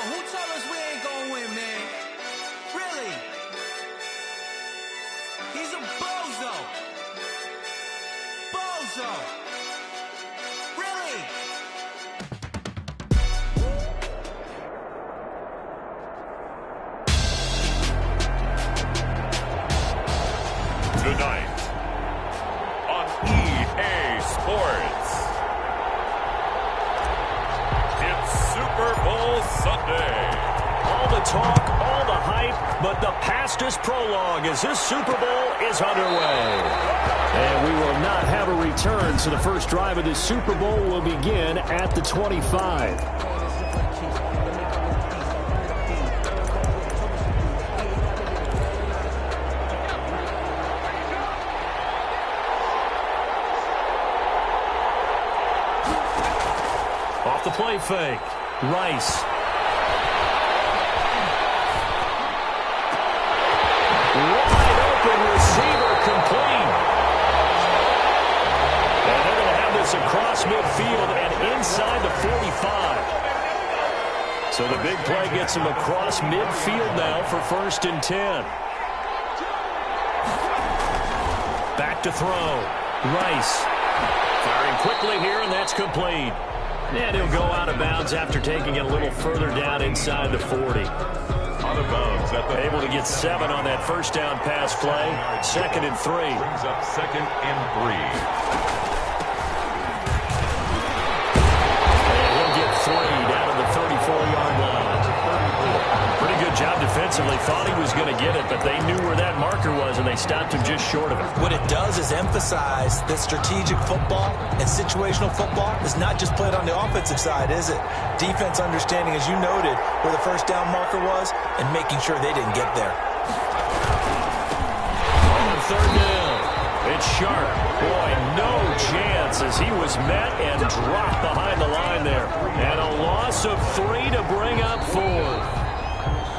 who told us we ain't gonna win, man? Really? He's a bozo. Bozo. Really? Tonight on EA Sports, it's Super Bowl Sunday. All the talk, all the hype, but the fastest prologue as this Super Bowl is underway. And we will not have a return, so the first drive of this Super Bowl will begin at the 25. Off the play fake, Rice. Wide open receiver complete. And they're going to have this across midfield and inside the 45. So the big play gets them across midfield now for 1st and 10. Back to throw. Rice. Firing quickly here, and that's complete. And he'll go out of bounds after taking it a little further down inside the 40. Out of bounds at the Able to get 7 on that first down pass play. 2nd and 3. Brings up 2nd and 3. And he'll get 3 down to the 34-yard line. Pretty good job defensively. Thought he was going to get it, but they knew where that marker was, and they stopped him just short of it. What it does is emphasize that strategic football and situational football is not just played on the offensive side, is it? Defense understanding, as you noted, where the first down marker was and making sure they didn't get there. On 3rd down, it's Sharp. Boy, no chance as he was met and dropped behind the line there. And a loss of 3 to bring up 4.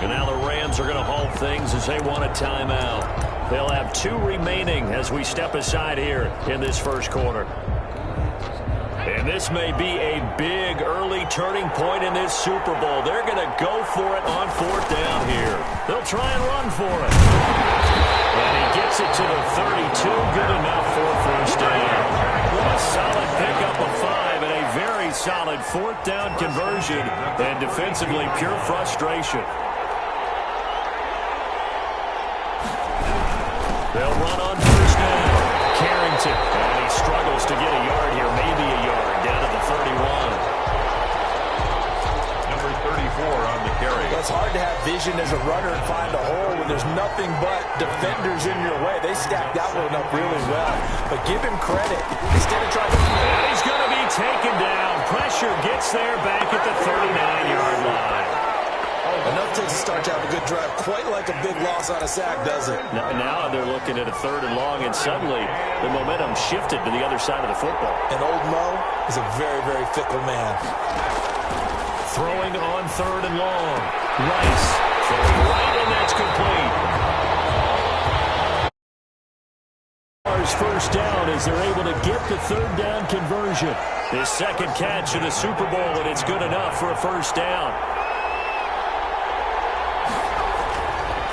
And now the Rams are going to halt things as they want a timeout. They'll have 2 remaining as we step aside here in this first quarter. And this may be a big early turning point in this Super Bowl. They're going to go for it on 4th down here. They'll try and run for it. And he gets it to the 32. Good enough for first down. A solid pickup of 5 and a very solid 4th down conversion. And defensively, pure frustration. They'll run on first down. Carrington. And he struggles to get a yard here, maybe a yard, down to the 31. Number 34 on the carry. It's hard to have vision as a runner and find a hole when there's nothing but defenders in your way. They stacked that one up really well. But give him credit. Instead of trying to... And he's going to be taken down. Pressure gets there back at the 39-yard line. Enough to start to have a good drive. Quite like a big loss on a sack, does it? Now they're looking at a 3rd and long, and suddenly the momentum shifted to the other side of the football. And old Mo is a very, very fickle man. Throwing on 3rd and long. Rice throwing right, and that's complete. First down as they're able to get the 3rd down conversion. His 2nd catch in the Super Bowl, and it's good enough for a first down.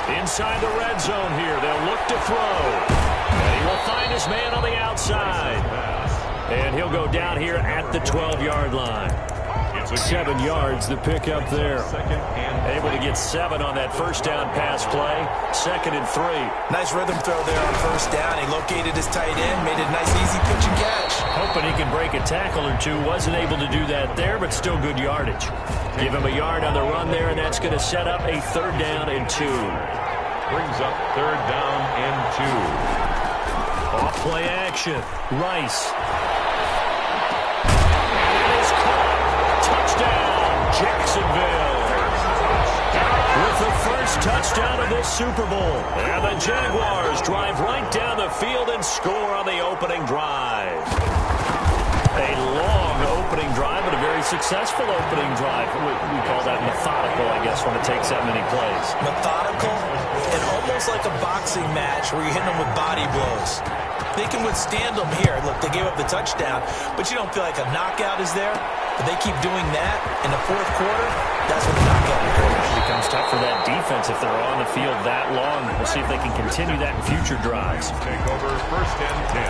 Inside the red zone here, they'll look to throw. And he will find his man on the outside. And he'll go down here at the 12-yard line. 7 yards, the pick up there. Able to get 7 on that first down pass play. 2nd and 3. Nice rhythm throw there on first down. He located his tight end, made a nice easy pitch and catch. Hoping he can break a tackle or 2. Wasn't able to do that there, but still good yardage. Give him a yard on the run there, and that's going to set up a 3rd down and 2. Brings up 3rd down and 2. Off play action. Rice. And it is caught. Touchdown, Jacksonville. With the first touchdown of this Super Bowl. And the Jaguars drive right down the field and score on the opening drive. A long opening drive, but a very successful opening drive. We call that methodical, I guess, when it takes that many plays. Methodical and almost like a boxing match where you're hitting them with body blows. They can withstand them here. Look, they gave up the touchdown, but you don't feel like a knockout is there. But they keep doing that in the 4th quarter. That's when the knockout tough for that defense if they're on the field that long. We'll see if they can continue that in future drives. Take over 1st and 10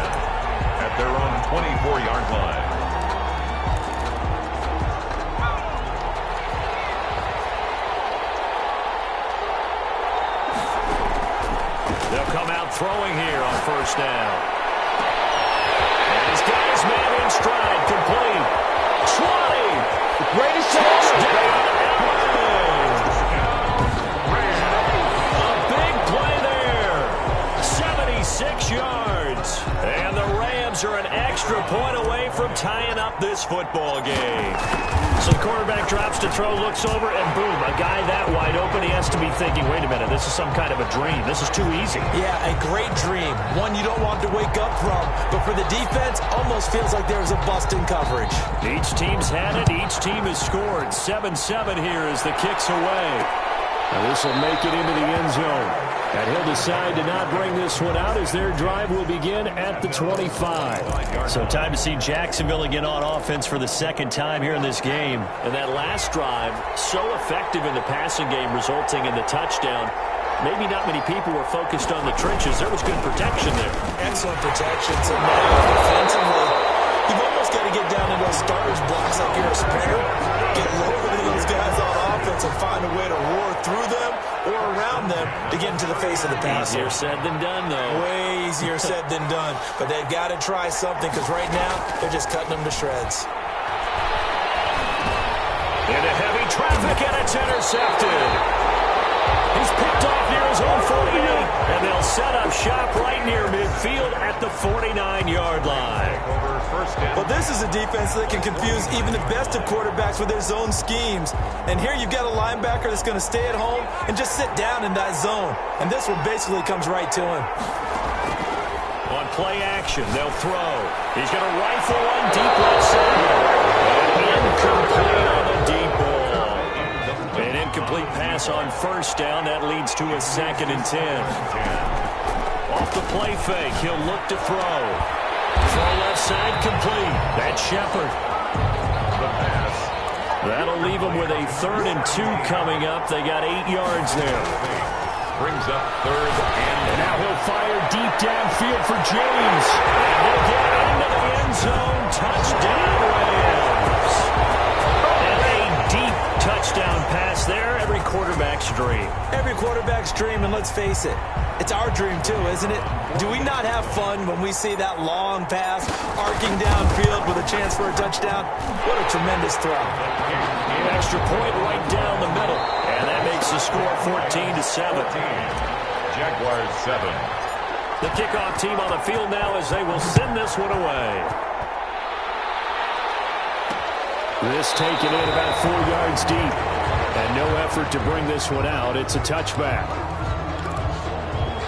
at their own 24-yard line. They'll come out throwing here on 1st down. And he's got his man in stride, complete. 20. The greatest touchdown. A big play there. 76 yards. And the Rams are an extra point away from tying up this football game. So the quarterback drops to throw, looks over, and boom, a guy that wide open, he has to be thinking, wait a minute, this is some kind of a dream. This is too easy. Yeah, a great dream. One you don't want to wake up from. But for the defense, almost feels like there was a bust in coverage. Each team's had it. Each team has scored. 7-7 here as the kick's away. Now this will make it into the end zone. And he'll decide to not bring this one out as their drive will begin at the 25. So time to see Jacksonville again on offense for the second time here in this game. And that last drive, so effective in the passing game, resulting in the touchdown. Maybe not many people were focused on the trenches. There was good protection there. Excellent protection. So now defensively, you've almost got to get down in those starters blocks like you're a sprinter. Get lower to those guys on offense and find a way to roar through them or around them to get into the face of the passer. Easier said than done, though. Way easier said than done. But they've got to try something because right now they're just cutting them to shreds. Into heavy traffic, and it's intercepted. He's picked off near his own 48, and they'll set up shop right near midfield at the 49-yard line. Well, this is a defense that can confuse even the best of quarterbacks with their zone schemes. And here you've got a linebacker that's going to stay at home and just sit down in that zone. And this one basically comes right to him. On play action, they'll throw. He's going to rifle one deep left side. Incomplete on the deep ball. An incomplete pass on 1st down. That leads to a 2nd and 10. Off the play fake, he'll look to throw. Throw left side complete. That's Shepard. The pass. That'll leave them with a 3rd and 2 coming up. They got 8 yards there. Brings up 3rd and now he'll fire deep downfield for James. And he'll get into the end zone. Touchdown, Rams. And a deep touchdown pass there. Every quarterback's dream. Every quarterback's dream, and let's face it, it's our dream too, isn't it? Do we not have fun when we see that long pass arcing downfield with a chance for a touchdown? What a tremendous throw. An extra point right down the middle. And that makes the score 14-7. Jaguars 7. The kickoff team on the field now as they will send this one away. This taken in about 4 yards deep. And no effort to bring this one out. It's a touchback.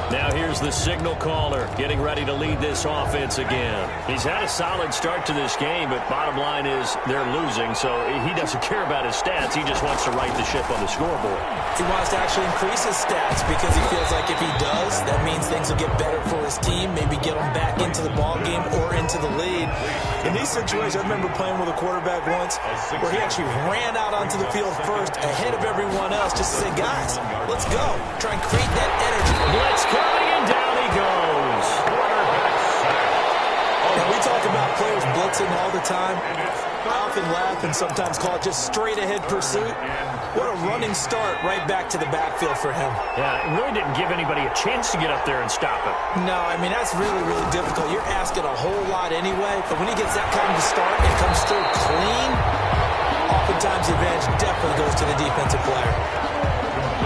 Now here's the signal caller getting ready to lead this offense again. He's had a solid start to this game, but bottom line is they're losing, so he doesn't care about his stats. He just wants to right the ship on the scoreboard. He wants to actually increase his stats because he feels like if he does, that means things will get better for his team, maybe get him back into the ball game or into the lead. In these situations, I remember playing with a quarterback once where he actually ran out onto the field first ahead of everyone else just to say, guys, let's go. Try and create that energy. Blitz coming, and down he goes. And we talk about players blitzing all the time. I often laugh and sometimes call it just straight-ahead pursuit. What a running start right back to the backfield for him. Yeah, it really didn't give anybody a chance to get up there and stop it. No, I mean, that's really, really difficult. You're asking a whole lot anyway, but when he gets that kind of start and comes through clean, oftentimes the advantage definitely goes to the defensive player.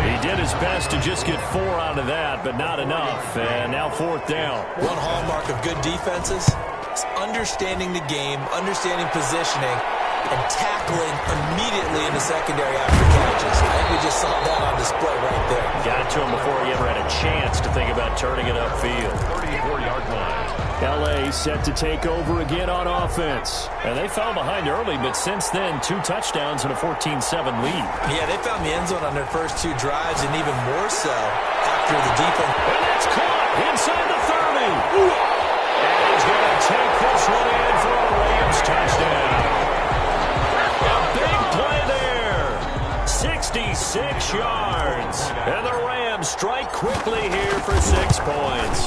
He did his best to just get 4 out of that, but not enough. And now 4th down. One hallmark of good defenses is understanding the game, understanding positioning, and tackling immediately in the secondary after catches. I think we just saw that on display right there. Got to him before he ever had a chance to think about turning it upfield. 34-yard line. L.A. set to take over again on offense. And they fell behind early, but since then, 2 touchdowns and a 14-7 lead. Yeah, they found the end zone on their first 2 drives, and even more so after the defense. And that's caught inside the 30. And he's going to take this one in for a Rams touchdown. A big play there. 6 66 yards. And the Rams strike quickly here for 6 points.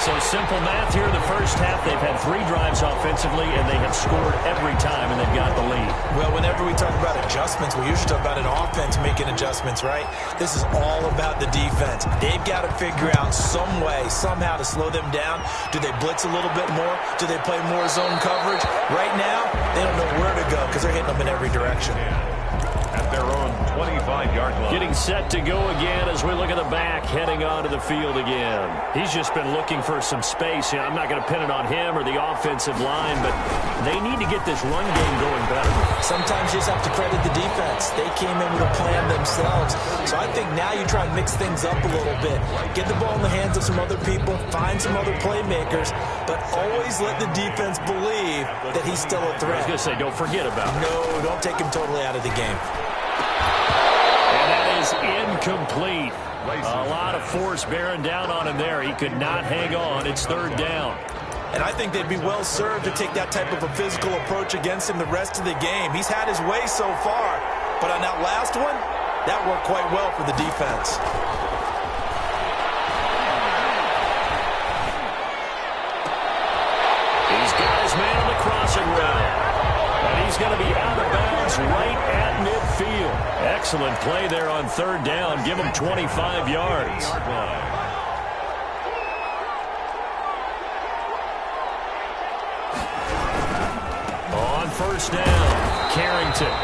So simple math here in the first half. They've had 3 drives offensively, and they have scored every time, and they've got the lead. Well, whenever we talk about adjustments, we usually talk about an offense making adjustments, right? This is all about the defense. They've got to figure out some way, somehow to slow them down. Do they blitz a little bit more? Do they play more zone coverage? Right now, they don't know where to go because they're hitting them in every direction. At their own 25-yard line. Getting set to go again as we look at the back, heading onto the field again. He's just been looking for some space. I'm not going to pin it on him or the offensive line, but they need to get this run game going better. Sometimes you just have to credit the defense. They came in with a plan themselves. So I think now you try and mix things up a little bit. Get the ball in the hands of some other people, find some other playmakers, but always let the defense believe that he's still a threat. I was going to say, don't forget about it. No, don't take him totally out of the game. And that is incomplete. A lot of force bearing down on him there. He could not hang on. It's 3rd down. And I think they'd be well served to take that type of a physical approach against him the rest of the game. He's had his way so far, but on that last one, that worked quite well for the defense. He's got his man on the crossing route. And he's going to be out of bounds right at midfield. Excellent play there on 3rd down. Give him 25 yards. On 1st down, Carrington.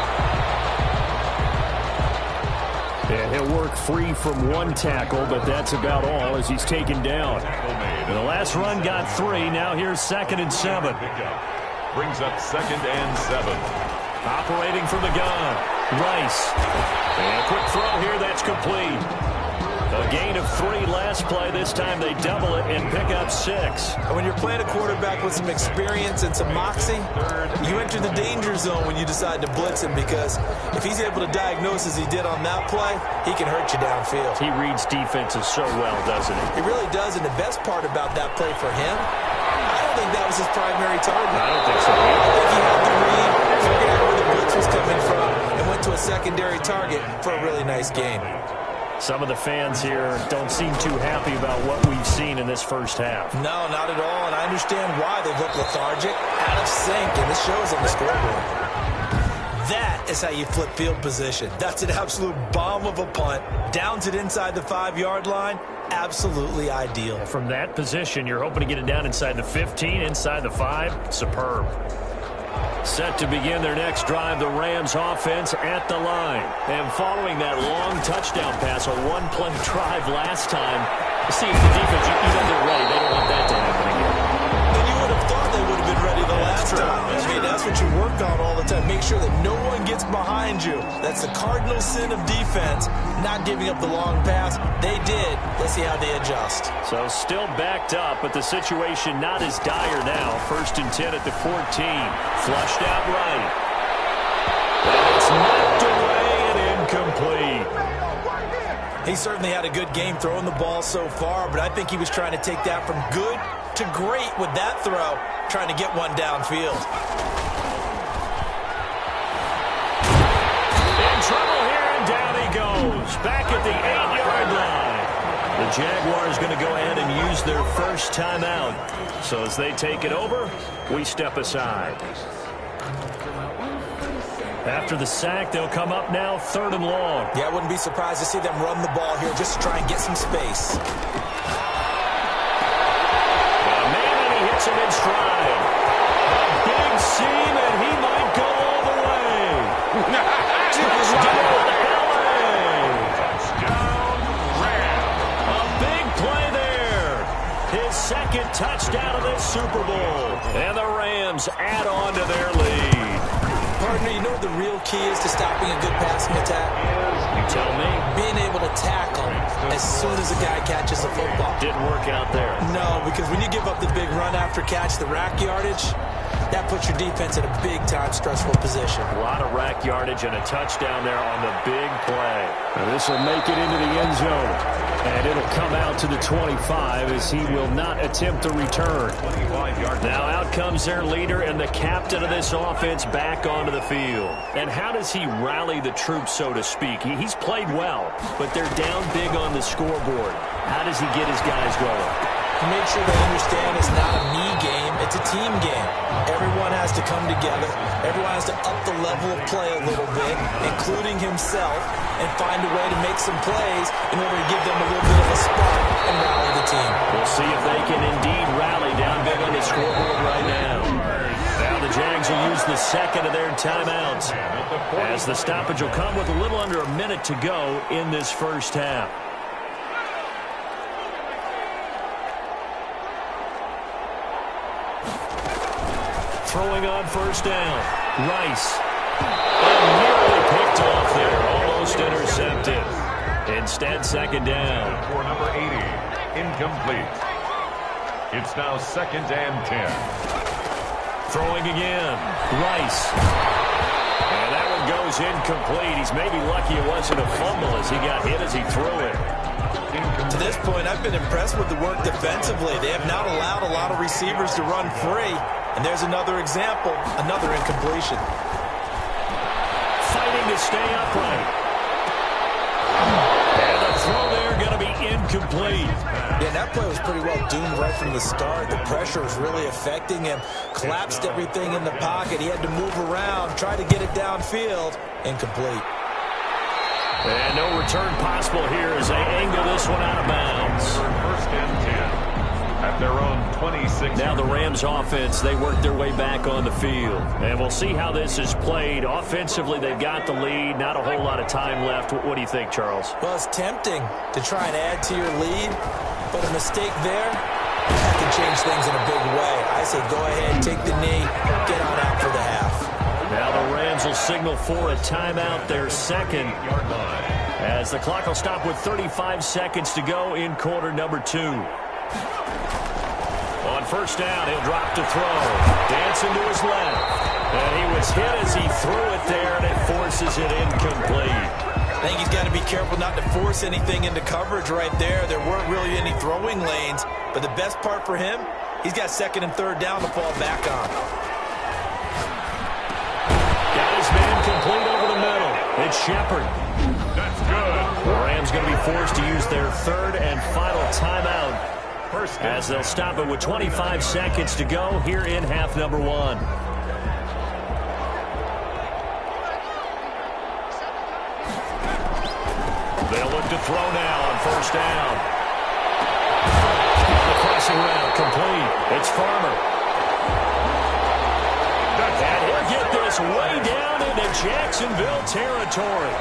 And he'll work free from 1 tackle, but that's about all as he's taken down. And the last run got 3. Now here's 2nd and 7. Brings up 2nd and 7. Operating from the gun, Rice. And a quick throw here, that's complete. A gain of 3 last play. This time they double it and pick up 6. When you're playing a quarterback with some experience and some moxie, you enter the danger zone when you decide to blitz him, because if he's able to diagnose as he did on that play, he can hurt you downfield. He reads defenses so well, doesn't he? He really does, and the best part about that play for him, I don't think that was his primary target. I don't think so. I think he had the read, figured out where the blitz was coming from, and went to a secondary target for a really nice game. Some of the fans here don't seem too happy about what we've seen in this first half. No, not at all, and I understand why. They look lethargic, out of sync, and this shows on the scoreboard. That is how you flip field position. That's an absolute bomb of a punt. Downs it inside the 5-yard line. Absolutely ideal. From that position, you're hoping to get it down inside the 15, inside the 5. Superb. Set to begin their next drive, the Rams offense at the line. And following that long touchdown pass, a 1-play drive last time, it seems the defense, you know they're ready. They don't want that to happen again. And you would have thought they would have been ready the last time. I mean, that's what you work on all the time. Make sure that no one gets behind you. That's the cardinal sin of defense, not giving up the long pass. They did. Let's see how they adjust. So still backed up, but the situation not as dire now. 1st and 10 at the 14. Flushed out right. And it's knocked away and incomplete. He certainly had a good game throwing the ball so far, but I think he was trying to take that from good to great with that throw, trying to get one downfield. In trouble here, and down he goes. Back at the 8-yard line. The Jaguars going to go ahead and use their first timeout. So as they take it over, we step aside. After the sack, they'll come up now 3rd and long. Yeah, I wouldn't be surprised to see them run the ball here just to try and get some space. He hits him in stride. A big seam, and he might go all the way. Touchdown, LA. Touchdown, Rams. A big play there. His 2nd touchdown of this Super Bowl. And the Rams add on to their lead. Partner, you know what the real key is to stopping a good passing attack? You tell me. Being able to tackle as soon as a guy catches the football. Didn't work out there. No, because when you give up the big run after catch, the rack yardage, That puts your defense in a big-time stressful position. A lot of rack yardage and a touchdown there on the big play. Now this will make it into the end zone. And it'll come out to the 25 as he will not attempt to return. Now out comes their leader and the captain of this offense back onto the field. And how does he rally the troops, so to speak? He's played well, but they're down big on the scoreboard. How does he get his guys going? To make sure they understand it's not a me game, it's a team game. Everyone has to come together. Everyone has to up the level of play a little bit, including himself, and find a way to make some plays in order to give them a little bit of a spark and rally the team. We'll see if they can indeed rally down big on the scoreboard right now. Now the Jags will use the second of their timeouts, as the stoppage will come with a little under a minute to go in this first half. Throwing on first down, Rice. And nearly picked off there, almost intercepted. Instead, second down. For number 80, incomplete. It's now 2nd and 10. Throwing again, Rice. And that one goes incomplete. He's maybe lucky it wasn't a fumble as he got hit as he threw it. To this point, I've been impressed with the work defensively. They have not allowed a lot of receivers to run free. And there's another example, another incompletion. Fighting to stay upright. And the throw there going to be incomplete. Yeah, that play was pretty well doomed right from the start. The pressure was really affecting him. Collapsed everything in the pocket. He had to move around, try to get it downfield. Incomplete. And no return possible here as they angle this one out of bounds. 1st and 10. At their own 26. Now the Rams offense, they work their way back on the field. And we'll see how this is played. Offensively, they've got the lead. Not a whole lot of time left. What do you think, Charles? Well, it's tempting to try and add to your lead, but a mistake there, that can change things in a big way. I say go ahead, take the knee, get on out for the half. Now the Rams will signal for a timeout, their second, as the clock will stop with 35 seconds to go in quarter number 2. On first down, he'll drop to throw. Dancing to his left. And he was hit as he threw it there, and it forces it incomplete. I think he's got to be careful not to force anything into coverage right there. There weren't really any throwing lanes. But the best part for him, he's got 2nd and 3rd down to fall back on. Got his man complete over the middle. It's Shepard. That's good. The Rams going to be forced to use their 3rd and final timeout, as they'll stop it with 25 seconds to go here in half number 1. They'll look to throw now on first down. The crossing route complete. It's Farmer. And he'll get this way down into Jacksonville territory.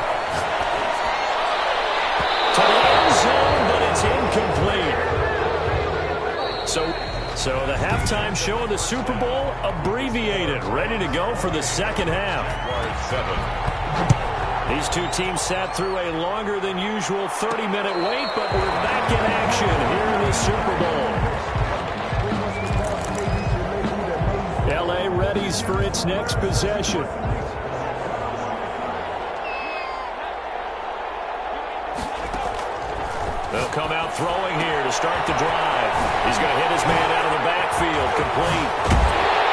To the end zone, but it's incomplete. So the halftime show of the Super Bowl abbreviated, ready to go for the second half. 7. These two teams sat through a longer than usual 30-minute wait, but we're back in action here in the Super Bowl. L.A. readies for its next possession. They'll come out throwing here to start the drive. He's going to hit his man out of the backfield, complete.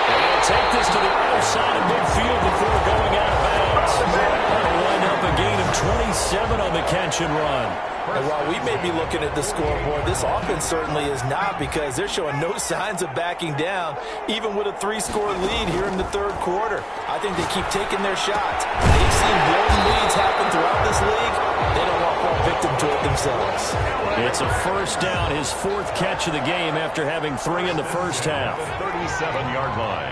And he'll take this to the outside of midfield before going out of bounds. That'll wind up a gain of 27 on the catch and run. And while we may be looking at the scoreboard, this offense certainly is not, because they're showing no signs of backing down, even with a 3-score lead here in the 3rd quarter. I think they keep taking their shots. They've seen blown leads happen throughout this league. They don't want to fall victim to it themselves. It's a first down, his 4th catch of the game after having 3 in the first half. 37-yard line.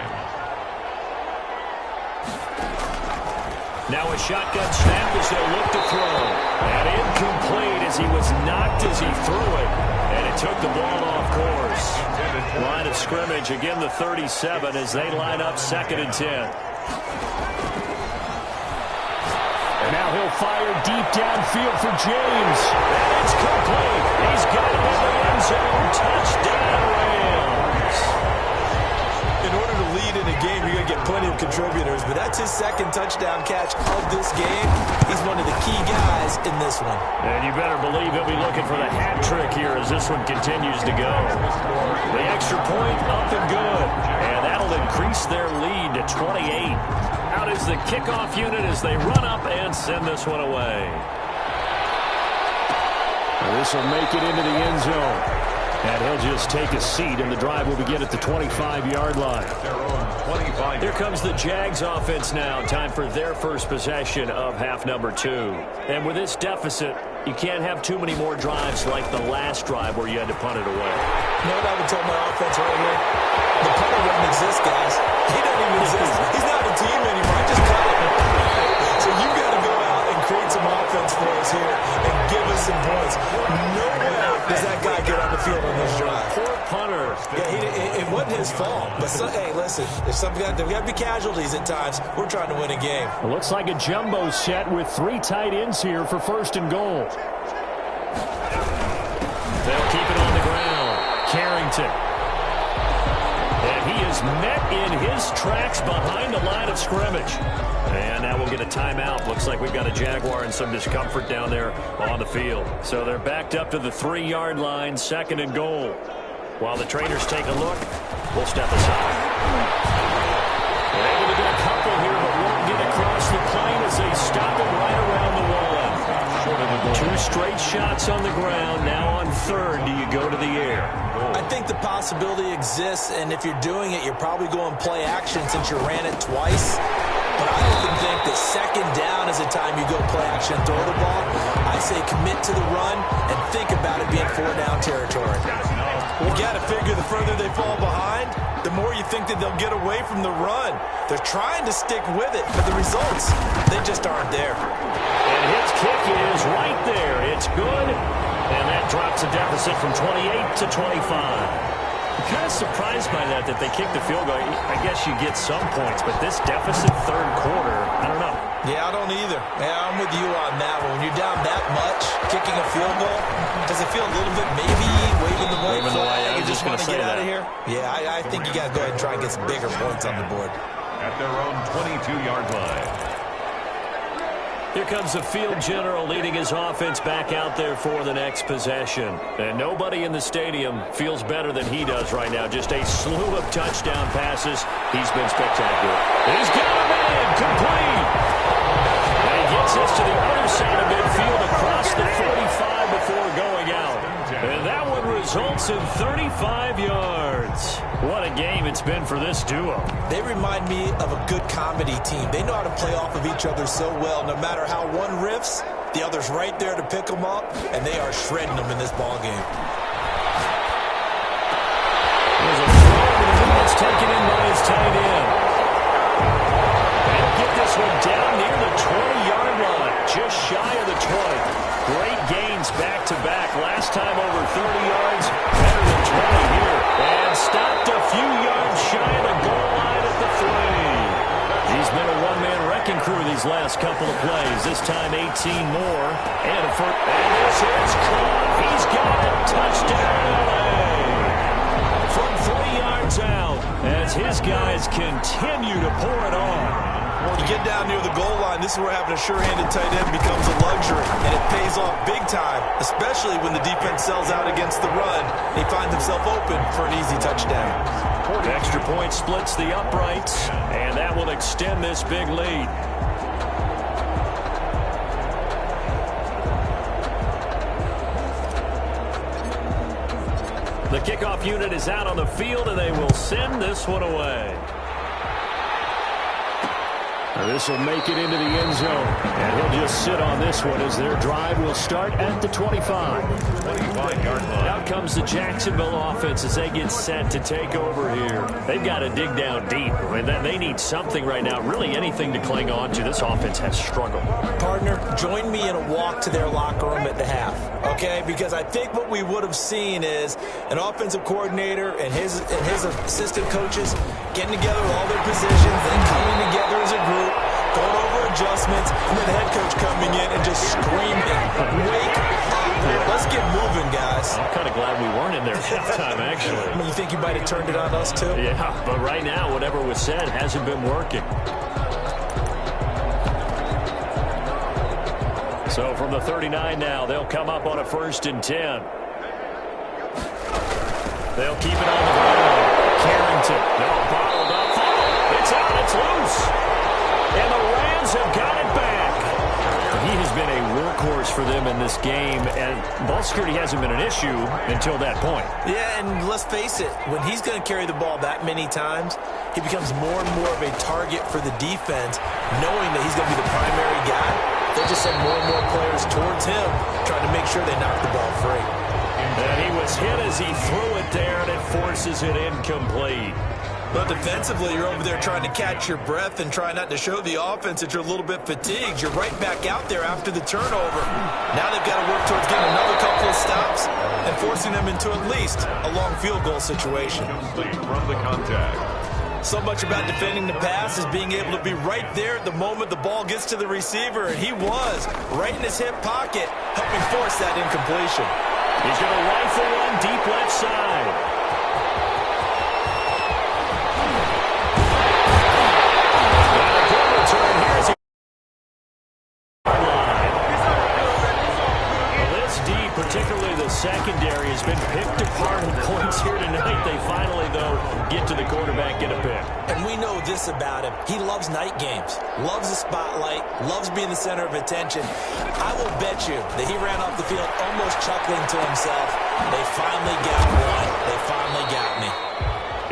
Now a shotgun snap as they'll look to throw. And incomplete as he was knocked as he threw it. And it took the ball off course. Line of scrimmage, again the 37 as they line up 2nd and 10. And now he'll fire deep downfield for James. And it's complete. He's got it in the end zone. Touchdown, Rams. If in order to lead in a game, you're going to get plenty of contributors, but that's his second touchdown catch of this game. He's one of the key guys in this one. And you better believe he'll be looking for the hat trick here as this one continues to go. The extra point up and good, and that'll increase their lead to 28. Out is the kickoff unit as they run up and send this one away. This will make it into the end zone. And he'll just take a seat, and the drive will begin at the 25-yard line. Here comes the Jags offense now. Time for their first possession of half number 2. And with this deficit, you can't have too many more drives like the last drive where you had to punt it away. You know what I would tell my offense right here? The punter doesn't exist, guys. He doesn't even exist. He's not a team anymore. I just cut it. So you've got to go out and create some offense for us here and give us some points. No way does that guy get on the field on this drive. Poor punter. Yeah, it wasn't his fault. But, hey, listen, there's got to be casualties at times. We're trying to win a game. It looks like a jumbo set with 3 tight ends here for first and goal. They'll keep it on the ground. Carrington. And he is met in his tracks behind the line of scrimmage. And now we'll get a timeout. Looks like we've got a Jaguar and some discomfort down there on the field. So they're backed up to the 3-yard line, second and goal. While the trainers take a look, we'll step aside. They're able to get a couple here, but won't get across the plane as they stop it right around the wall. 2 straight shots on the ground. Now on third, do you go to the air? I think the possibility exists, and if you're doing it, you're probably going play action since you ran it twice. But I often think that second down is the time you go play action and throw the ball. I say commit to the run and think about it being 4-down territory. You got to figure the further they fall behind, the more you think that they'll get away from the run. They're trying to stick with it, but the results, they just aren't there. And his kick is right there. It's good. And that drops the deficit from 28 to 25. I'm kind of surprised by that they kicked the field goal. I guess you get some points, but this deficit third quarter, I don't know. Yeah, I don't either. Yeah, I'm with you on that one. When you're down that much, kicking a field goal, does it feel a little bit maybe waving the white flag and just want to get out of here? Yeah, I think you got to go ahead and try and get some bigger points on the board. At their own 22-yard line. Here comes the field general leading his offense back out there for the next possession. And nobody in the stadium feels better than he does right now. Just a slew of touchdown passes. He's been spectacular. He's got a man complete. And he gets this to the other side of midfield across the 45 before going out. And that one results in 35 yards. What a game it's been for this duo. They remind me of a good comedy team. They know how to play off of each other so well. No matter how one riffs, the other's right there to pick them up, and they are shredding them in this ball game. There's a throw, and it's taken in by his tight end. They'll get this one down near the 20-yard line, just shy of the 20. Great gains back-to-back. Last time over 30 yards, better than 20 here. And stopped a few yards shy of the goal line at the 3. He's been a one-man wrecking crew these last couple of plays. This time 18 more. And this is caught. He's got it. Touchdown, LA. From 3 yards out as his guys continue to pour it on. You get down near the goal line, this is where having a sure-handed tight end becomes a luxury, and it pays off big time, especially when the defense sells out against the run, and he finds himself open for an easy touchdown. Extra point splits the uprights, and that will extend this big lead. The kickoff unit is out on the field, and they will send this one away. This will make it into the end zone, and he'll just sit on this one as their drive will start at the 25. 25-yard line. Out comes the Jacksonville offense as they get set to take over here. They've got to dig down deep. I mean, they need something right now, really anything to cling on to. This offense has struggled. Partner, join me in a walk to their locker room at the half, okay? Because I think what we would have seen is an offensive coordinator and his assistant coaches getting together all their positions, then coming together as a group, going over adjustments, and then the head coach coming in and just screaming, wake up. Let's get moving, guys. I'm kind of glad we weren't in there at halftime, actually. You think you might have turned it on us, too? Yeah, but right now, whatever was said hasn't been working. So from the 39 now, they'll come up on a 1st and 10. They'll keep it on the ground. Carrington, no, bottled up. It's out, it's loose. And the Rams have got it back. He has been a workhorse for them in this game, and ball security hasn't been an issue until that point. Yeah, and let's face it, when he's going to carry the ball that many times, he becomes more and more of a target for the defense, knowing that he's going to be the primary guy. They'll just send more and more players towards him, trying to make sure they knock the ball free. And he was hit as he threw it there, and it forces it incomplete. But defensively, you're over there trying to catch your breath and try not to show the offense that you're a little bit fatigued. You're right back out there after the turnover. Now they've got to work towards getting another couple of stops and forcing them into at least a long field goal situation. Complete from the contact. So much about defending the pass is being able to be right there at the moment the ball gets to the receiver, and he was right in his hip pocket, helping force that incompletion. He's going to rifle one deep left side. Particularly the secondary has been picked apart in points here tonight. They finally, though, get to the quarterback, get a pick. And we know this about him. He loves night games, loves the spotlight, loves being the center of attention. I will bet you that he ran off the field almost chuckling to himself. They finally got one. They finally got me.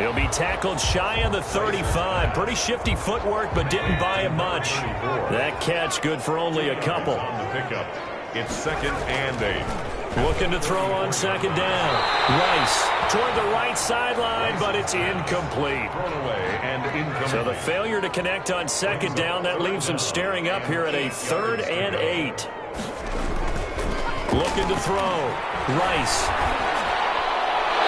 He'll be tackled shy of the 35. Pretty shifty footwork, but didn't buy him much. That catch good for only a couple. On the pickup, it's 2nd and 8. Looking to throw on 2nd down. Rice toward the right sideline, but it's incomplete. Thrown away and incomplete. So the failure to connect on 2nd down, that leaves him staring up here at a 3rd and 8. Looking to throw. Rice.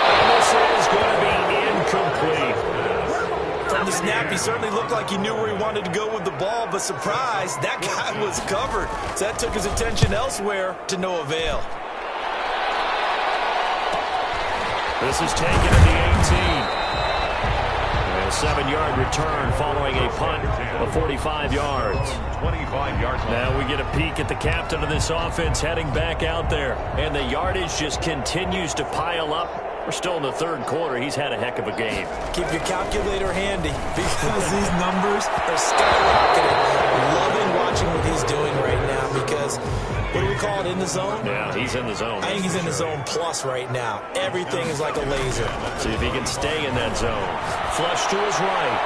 And this is going to be incomplete. From the snap, he certainly looked like he knew where he wanted to go with the ball, but surprise, that guy was covered. So that took his attention elsewhere to no avail. This is taken at the 18. And a 7-yard return following a punt of 45 yards. 25-yard line. Now we get a peek at the captain of this offense heading back out there. And the yardage just continues to pile up. We're still in the 3rd quarter. He's had a heck of a game. Keep your calculator handy because these numbers are skyrocketing. Loving watching what he's doing right now because, what do we call it, in the zone? Yeah, he's in the zone. I think he's in the zone plus right now. Everything is like a laser. See if he can stay in that zone. Flush to his right.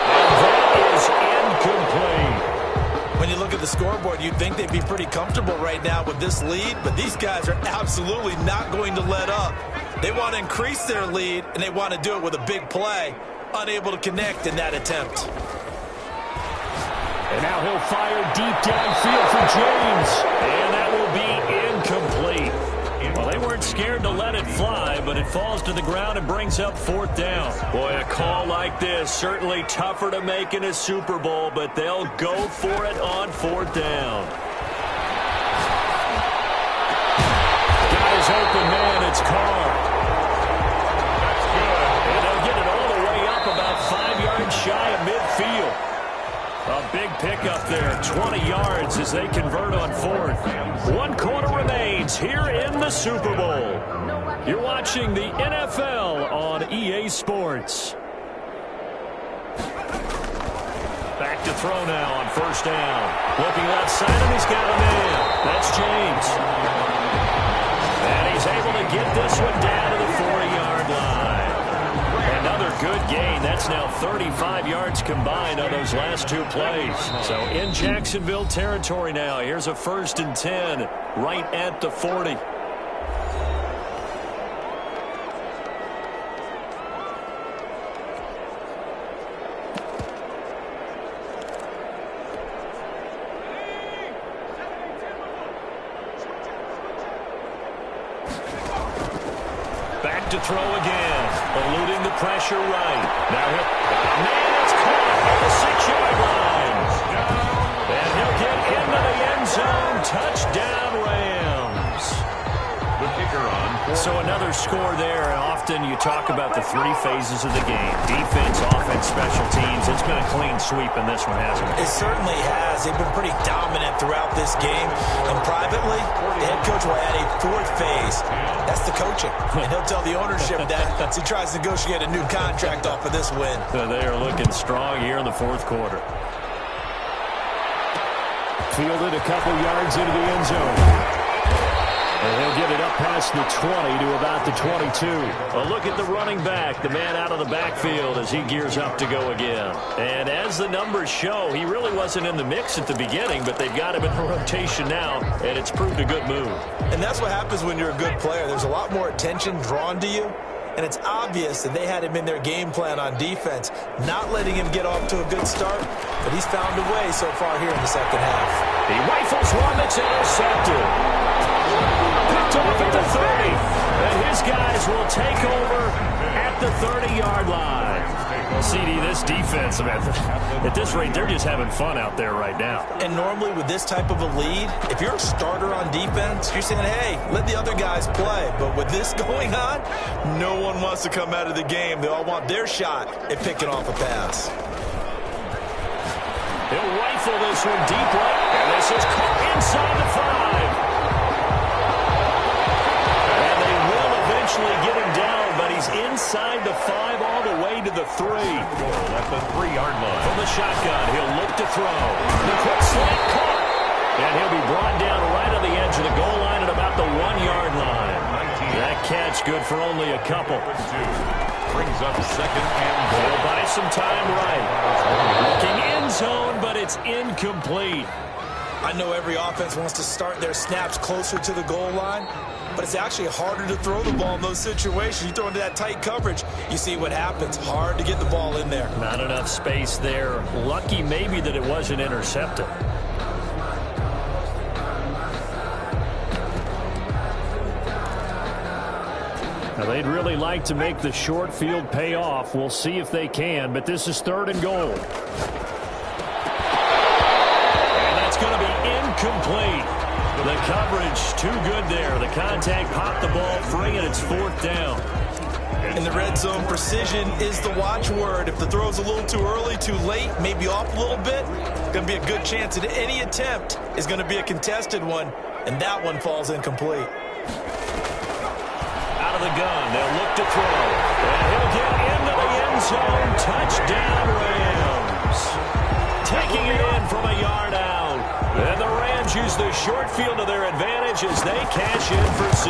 And that is incomplete. When you look at the scoreboard, you'd think they'd be pretty comfortable right now with this lead, but these guys are absolutely not going to let up. They want to increase their lead, and they want to do it with a big play. Unable to connect in that attempt. And now he'll fire deep downfield for James. And that will be incomplete. Well, they weren't scared to let it fly, but it falls to the ground and brings up 4th down. Boy, a call like this, certainly tougher to make in a Super Bowl, but they'll go for it on 4th down. Got his open man, it's Carr. That's good. And they'll get it all the way up about 5 yards shy of midfield. A big pickup there, 20 yards as they convert on 4th. 1 quarter remains here in the Super Bowl. You're watching the NFL on EA Sports. Back to throw now on 1st down. Looking left side, and he's got a man. That's James. And he's able to get this one down to the 40-yard line. Another good gain. That's now 35 yards combined on those last 2 plays. So in Jacksonville territory now. Here's a 1st and 10 right at the 40. To throw again, eluding the pressure right. Now man, it's caught at the 6-yard line. And he'll get into the end zone. Touchdown, Rams. So another score there, and often you talk about the three phases of the game. Defense, offense, special teams. It's been a clean sweep in this one, hasn't it? It certainly has. They've been pretty dominant throughout this game. And privately, the head coach will add a fourth phase. That's the coaching. And he'll tell the ownership that as he tries to negotiate a new contract off of this win. So they are looking strong here in the fourth quarter. Fielded a couple yards into the end zone. And he'll get it up past the 20 to about the 22. A look at the running back, the man out of the backfield as he gears up to go again. And as the numbers show, he really wasn't in the mix at the beginning, but they've got him in rotation now, and it's proved a good move. And that's what happens when you're a good player. There's a lot more attention drawn to you. And it's obvious that they had him in their game plan on defense, not letting him get off to a good start. But he's found a way so far here in the second half. He rifles one that's intercepted. Picked off at the 30. And his guys will take over at the 30-yard line. CD, this defense, man, at this rate, they're just having fun out there right now. And normally with this type of a lead, if you're a starter on defense, you're saying, hey, let the other guys play. But with this going on, no one wants to come out of the game. They all want their shot at picking off a pass. He'll rifle this one deep right, and this is caught inside the 5. And they will eventually get him down, but he's inside the 5 all the way to the 3. At the 3-yard line. From the shotgun, he'll look to throw. The quick slant caught. And he'll be brought down right on the edge of the goal line at about the 1-yard line. That catch good for only a couple. Brings up second and goal. They'll buy some time right. Looking end zone, but it's incomplete. I know every offense wants to start their snaps closer to the goal line, but it's actually harder to throw the ball in those situations. You throw into that tight coverage, you see what happens. Hard to get the ball in there. Not enough space there. Lucky maybe that it wasn't intercepted. Now, they'd really like to make the short field pay off. We'll see if they can, but this is 3rd and goal. And that's going to be incomplete. The coverage too good there. The contact popped the ball free, and it's 4th down. In the red zone, precision is the watchword. If the throw's a little too early, too late, maybe off a little bit, going to be a good chance that any attempt is going to be a contested one, and that one falls incomplete. Out of the gun, they'll look to throw. And he'll get into the end zone. Touchdown, Rams. Taking it in from a yard out. And the Rams use the short field to their advantage as they cash in for 6.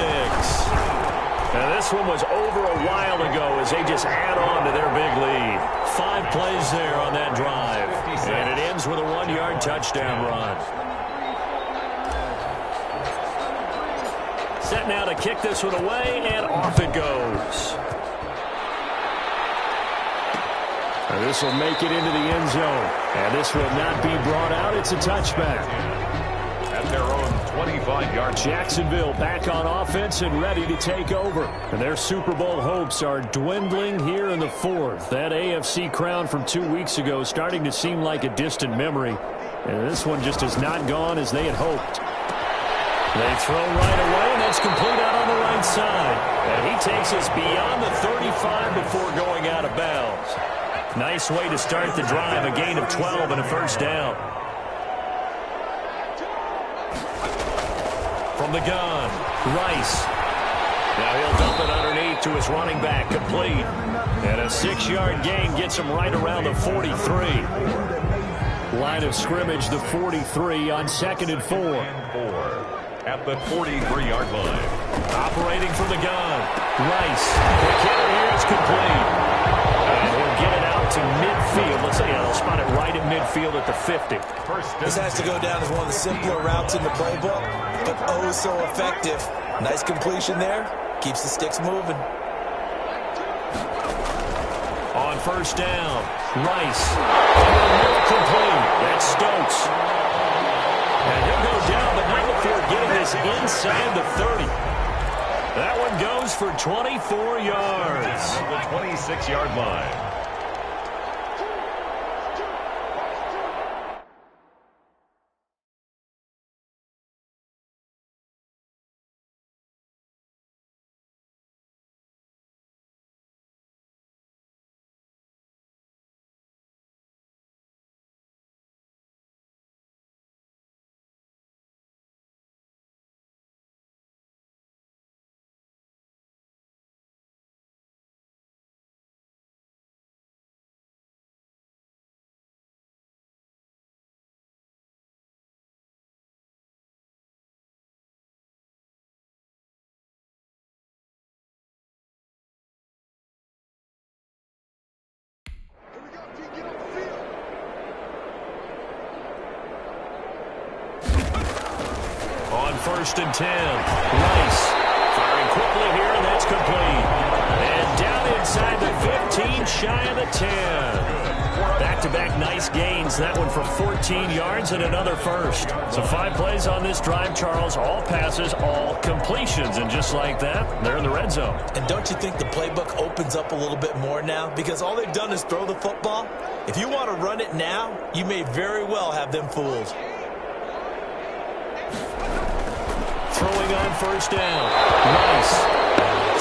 Now, this one was over a while ago as they just add on to their big lead. 5 plays there on that drive. And it ends with a 1-yard touchdown run. Set now to kick this one away, and off it goes. And this will make it into the end zone. And this will not be brought out. It's a touchback. At their own 25-yard. Jacksonville back on offense and ready to take over. And their Super Bowl hopes are dwindling here in the 4th. That AFC crown from 2 weeks ago starting to seem like a distant memory. And this one just has not gone as they had hoped. They throw right away, and that's complete out on the right side. And he takes us beyond the 35 before going out of bounds. Nice way to start the drive, a gain of 12 and a 1st down. From the gun, Rice. Now he'll dump it underneath to his running back, complete. And a 6-yard gain gets him right around the 43. Line of scrimmage, the 43 on 2nd and 4. At the 43-yard line. Operating from the gun. Rice. The kick here is complete. And he'll get it out to midfield. Let's say he'll spot it right at midfield at the 50. This has to go down as one of the simpler routes in the playbook, but oh so effective. Nice completion there. Keeps the sticks moving. On 1st down, Rice. Complete. That's Stokes. And he'll go down, but not before getting this inside the 30. That one goes for 24 yards. The 26-yard line. first and 10. Rice firing quickly here, and that's complete. And down inside the 15, shy of the 10. Back-to-back nice gains. That one for 14 yards and another first. So 5 plays on this drive, Charles. All passes, all completions. And just like that, they're in the red zone. And don't you think the playbook opens up a little bit more now? Because all they've done is throw the football. If you want to run it now, you may very well have them fooled. Throwing on first down. Nice.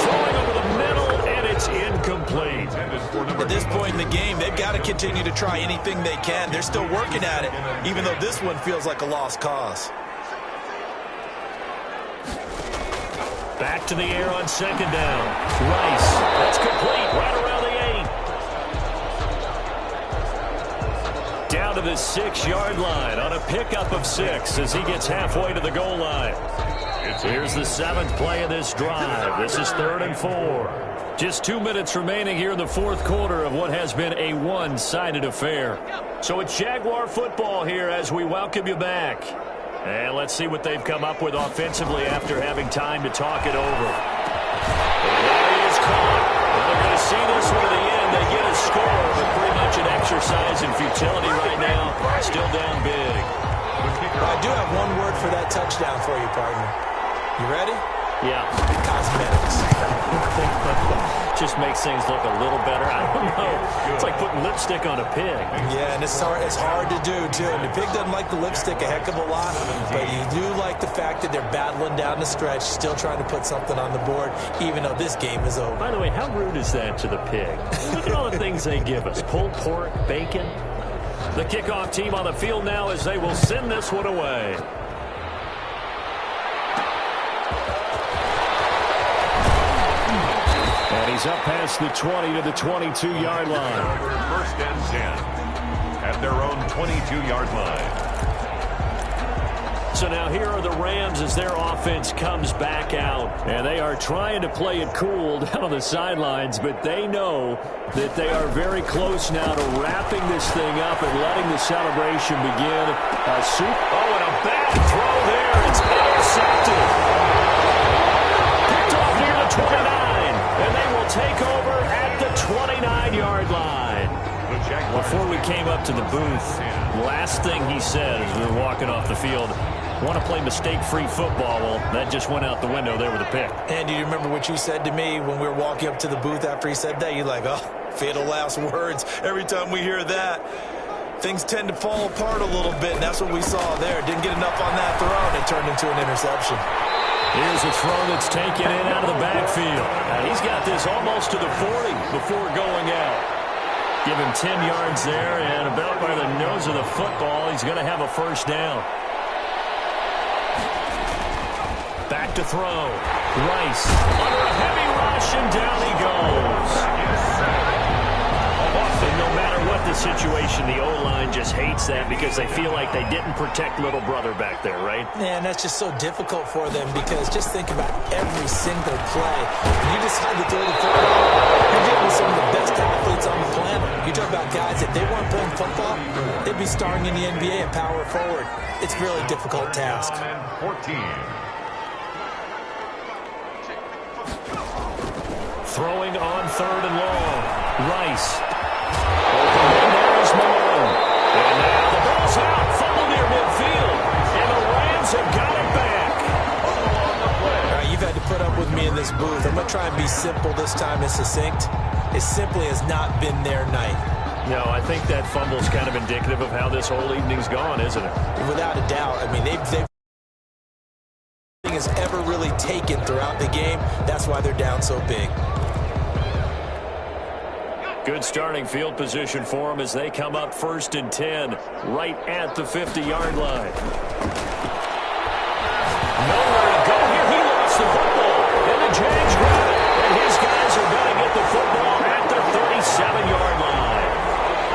Throwing over the middle, and it's incomplete. At this point in the game, they've got to continue to try anything they can. They're still working at it, even though this one feels like a lost cause. Back to the air on second down. Rice. That's complete right around the 8. Down to the 6-yard line on a pickup of 6 as he gets halfway to the goal line. Here's the 7th play of this drive. This is 3rd and 4. Just 2 minutes remaining here in the 4th quarter of what has been a one-sided affair. So it's Jaguar football here as we welcome you back. And let's see what they've come up with offensively after having time to talk it over. And there he is caught. Well, they're going to see this one to the end. They get a score, but pretty much an exercise in futility right now. Still down big. I do have one word for that touchdown for you, partner. You ready? Yeah. Cosmetics. Just makes things look a little better. I don't know. It's like putting lipstick on a pig. Yeah, and it's hard to do, too. And the pig doesn't like the lipstick a heck of a lot, but you do like the fact that they're battling down the stretch, still trying to put something on the board, even though this game is over. By the way, how rude is that to the pig? Look at all the things they give us. Pulled pork, bacon. The kickoff team on the field now as they will send this one away. And he's up past the 20 to the 22-yard line. First and 10 at their own 22-yard line. So now here are the Rams as their offense comes back out. And they are trying to play it cool down on the sidelines, but they know that they are very close now to wrapping this thing up and letting the celebration begin. Oh, and a bad throw there. It's intercepted. Picked off near the 29. And they will take over at the 29-yard line. Before we came up to the booth, last thing he said as we were walking off the field, want to play mistake-free football. Well, that just went out the window there with a pick. And do you remember what you said to me when we were walking up to the booth after he said that? You're like, oh, fatal last words. Every time we hear that, things tend to fall apart a little bit, and that's what we saw there. Didn't get enough on that throw, and it turned into an interception. Here's a throw that's taken in out of the backfield. Now, he's got this almost to the 40 before going out. Give him 10 yards there, and about by the nose of the football, he's going to have a first down. Back to throw. Rice under a heavy rush, and down he goes. And no matter what the situation, the O-line just hates that because they feel like they didn't protect little brother back there, right? Man, that's just so difficult for them because just think about every single play. You decide to throw the football, you're dealing with some of the best athletes on the planet. You talk about guys, if they weren't playing football, they'd be starring in the NBA and power forward. It's a really difficult task. 14. Throwing on 3rd and long. Rice. Open, there's Malone. And now the ball's out. Fumble near midfield. And the Rams have got it back. All right, you've had to put up with me in this booth. I'm going to try and be simple this time and succinct. It simply has not been their night. No, I think that fumble's kind of indicative of how this whole evening's gone, isn't it? Without a doubt. I mean, they've has ever really taken throughout the game. That's why they're down so big. Good starting field position for them as they come up 1st and 10 right at the 50-yard line. Nowhere to go here. He lost the football. And the Jags grab it. And his guys are going to get the football at the 37-yard line.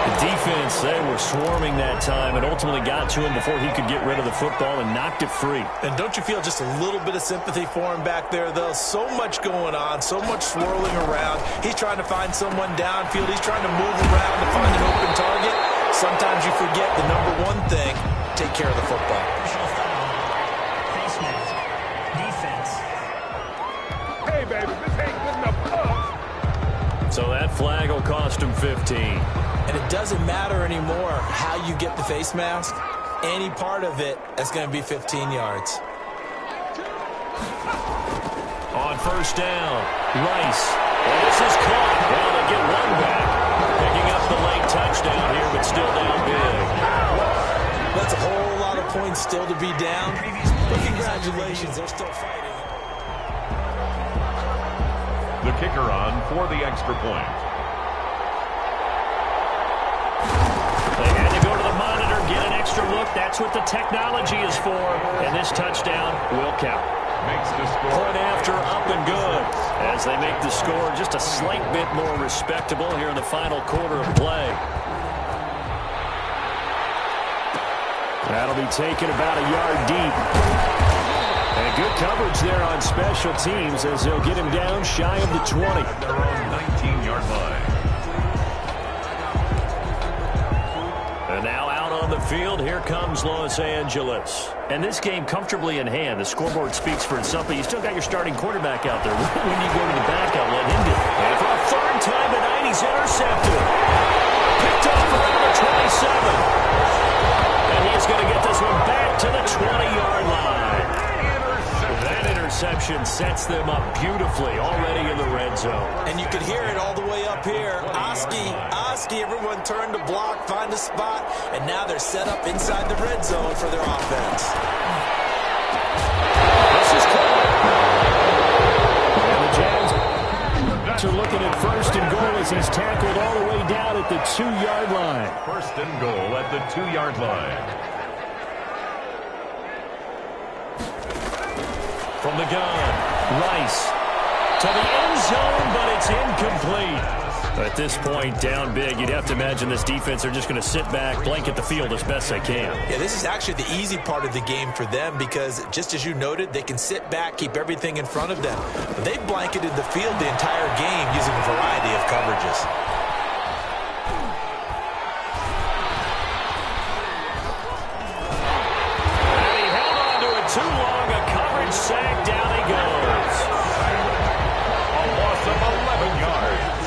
The defense, they were swarming that time and ultimately got to him before he could get rid of the football and knocked it free. And don't you feel just a little bit of sympathy for him back there, though? So much going on, so much swirling around. He's trying to find someone downfield. He's trying to move around to find an open target. Sometimes you forget the number one thing, take care of the football. Face mask. defense. Hey, baby, this ain't good enough. So that flag will cost him 15. And it doesn't matter anymore how you get the face mask. Any part of it is going to be 15 yards. On first down, Rice. And this is caught. Well, they get one back. Picking up the late touchdown here, but still down big. That's a whole lot of points still to be down. But congratulations, they're still fighting. The kicker on for the extra point. They had to go to the monitor, get an extra look. That's what the technology is for. And this touchdown will count. Makes the score. Point after, up and good. As they make the score just a slight bit more respectable here in the final quarter of play. That'll be taken about a yard deep. And good coverage there on special teams as they'll get him down shy of the 20. Their own 19-yard line. And now out on the field, here comes Los Angeles. And this game comfortably in hand. The scoreboard speaks for itself, but you still got your starting quarterback out there. When you go to the backup, let him do it. And for a third time tonight, he's intercepted. Picked off around the 27. And he's going to get this one back to the 20-yard line. That interception sets them up beautifully already in the red zone. And you could hear it all the way up here. Oski, everyone turned to block, find a spot, and now they're set up inside the red zone for their offense. This is caught. And the Jags are looking at first and goal as he's tackled all the way down at the 2-yard line. First and goal at the 2-yard line. From the gun, Rice to the end zone, but it's incomplete. At this point, down big, you'd have to imagine this defense are just going to sit back, blanket the field as best they can. Yeah, this is actually the easy part of the game for them because, just as you noted, they can sit back, keep everything in front of them. But they've blanketed the field the entire game using a variety of coverages. And he held on to it too long, a coverage sack, down he goes. A loss of 11 yards.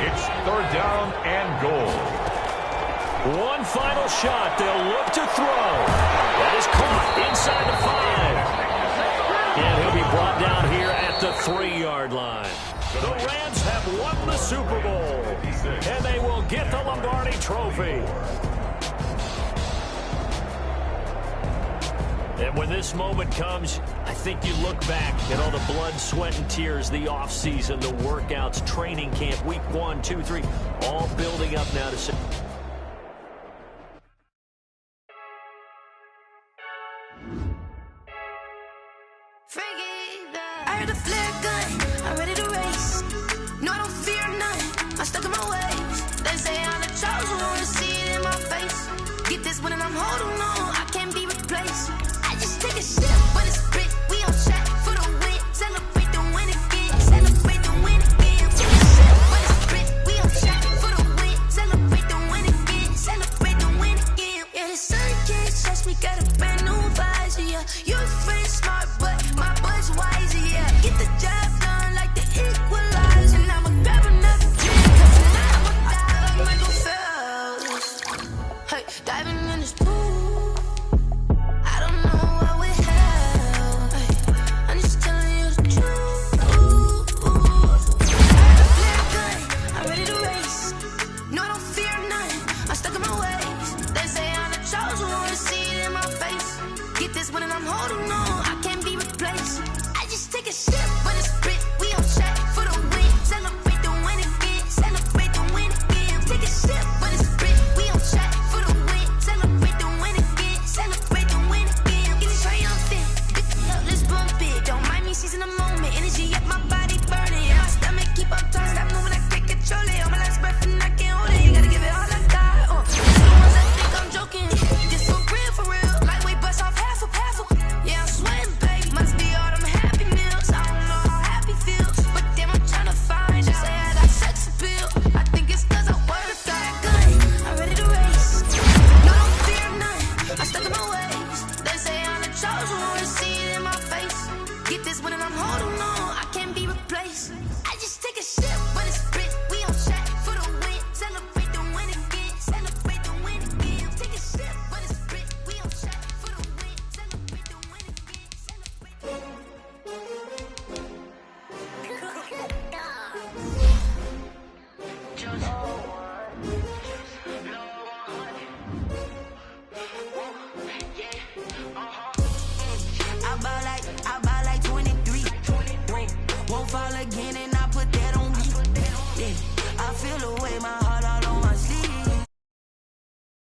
It's third down and goal. One final shot. They'll look to throw. That is caught inside the 5. And he'll be brought down here at the 3-yard line. The Rams have won the Super Bowl. And they will get the Lombardi Trophy. And when this moment comes, I think you look back at all the blood, sweat, and tears, the offseason, the workouts, training camp, week 1, 2, 3, all building up now to say. I heard a flare gun, I'm ready to race. No, I don't fear none, I'm stuck in my ways. They say I'm the chosen one, to see it in my face. Get this one and I'm holding on, I can't be replaced. Take a sip, but it's split. We on track for the win. Celebrate the win again. Celebrate the win again. Take a sip, but it's split. We on track for the win. Celebrate the win again. Celebrate the win again. Yeah, the sun can't touch me. Got a brand new visor. Yeah, your friend's smart, but my bud's wiser. Yeah, get the job done like the equalizer. And I'ma grab another drink, 'cause tonight I'ma die like Michael Phelps. Hey, diving in this pool. Get this feel the way my